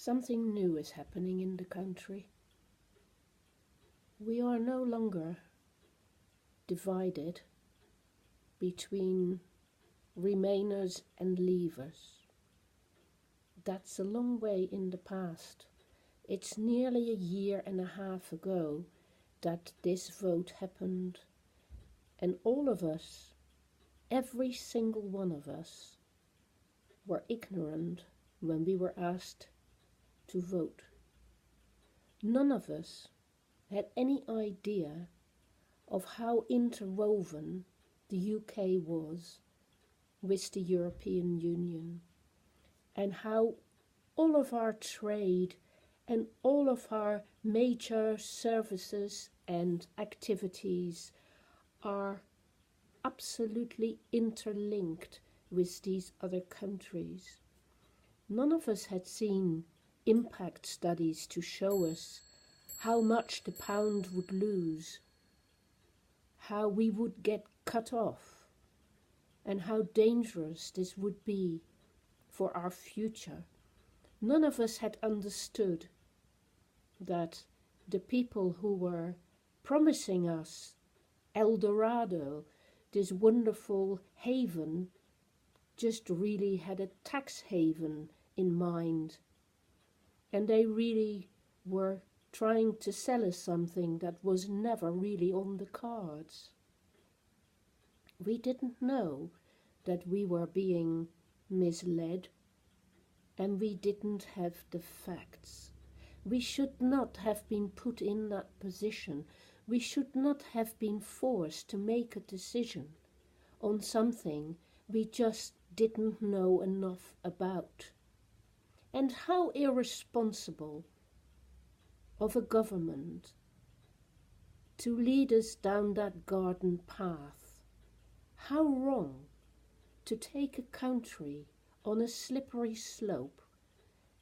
Something new is happening in the country. We are no longer divided between Remainers and Leavers. That's a long way in the past. It's nearly a year and a half ago that this vote happened, and all of us, every single one of us, were ignorant when we were asked to vote. None of us had any idea of how interwoven the UK was with the European Union, and how all of our trade and all of our major services and activities are absolutely interlinked with these other countries. None of us had seen impact studies to show us how much the pound would lose, how we would get cut off, and how dangerous this would be for our future. None of us had understood that the people who were promising us El Dorado, this wonderful haven, just really had a tax haven in mind. And they really were trying to sell us something that was never really on the cards. We didn't know that we were being misled, and we didn't have the facts. We should not have been put in that position. We should not have been forced to make a decision on something we just didn't know enough about. And how irresponsible of a government to lead us down that garden path. How wrong to take a country on a slippery slope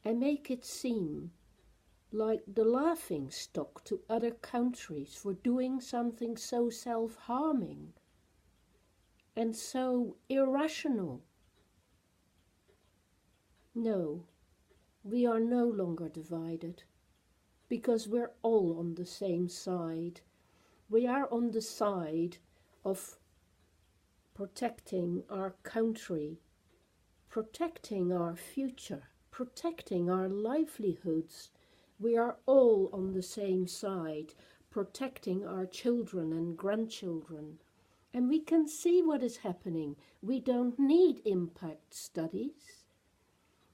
and make it seem like the laughing stock to other countries for doing something so self-harming and so irrational. No, we are no longer divided, because we're all on the same side. We are on the side of protecting our country, protecting our future, protecting our livelihoods. We are all on the same side, protecting our children and grandchildren. And we can see what is happening. We don't need impact studies.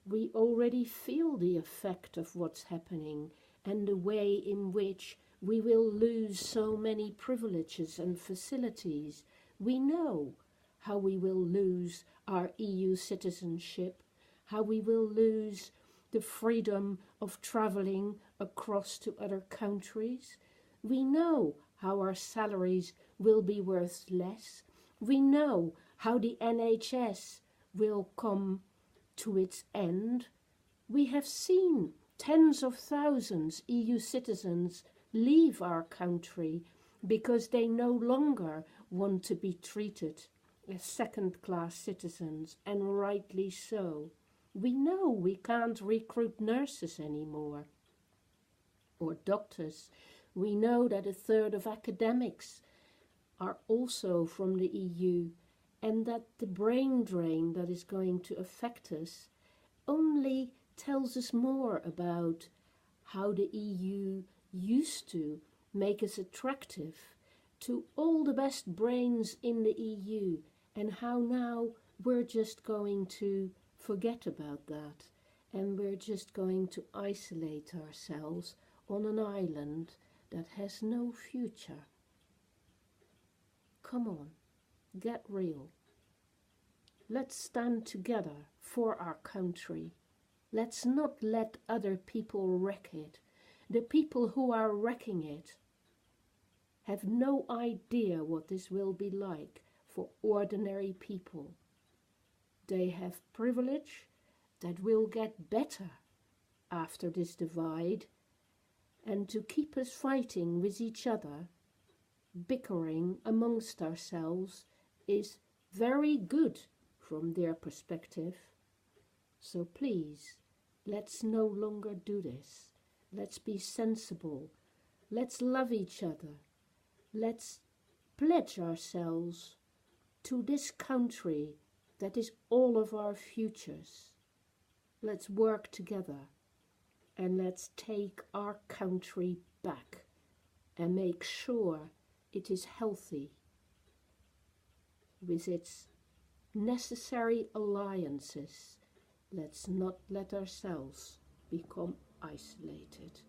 We already feel the effect of what's happening and the way in which we will lose so many privileges and facilities. We know how we will lose our EU citizenship, how we will lose the freedom of travelling across to other countries. We know how our salaries will be worth less. We know how the NHS will come to its end. We have seen tens of thousands EU citizens leave our country because they no longer want to be treated as second-class citizens, and rightly so. We know we can't recruit nurses anymore, or doctors. We know that a third of academics are also from the EU, and that the brain drain that is going to affect us only tells us more about how the EU used to make us attractive to all the best brains in the EU, and how now we're just going to forget about that, and we're just going to isolate ourselves on an island that has no future. Come on, get real. Let's stand together for our country. Let's not let other people wreck it. The people who are wrecking it have no idea what this will be like for ordinary people. They have privilege that will get better after this divide, and to keep us fighting with each other, bickering amongst ourselves, is very good from their perspective. So please, Let's no longer do this. Let's be sensible. Let's love each other. Let's pledge ourselves to this country that is all of our futures. Let's work together and let's take our country back and make sure it is healthy with its necessary alliances. Let's not let ourselves become isolated.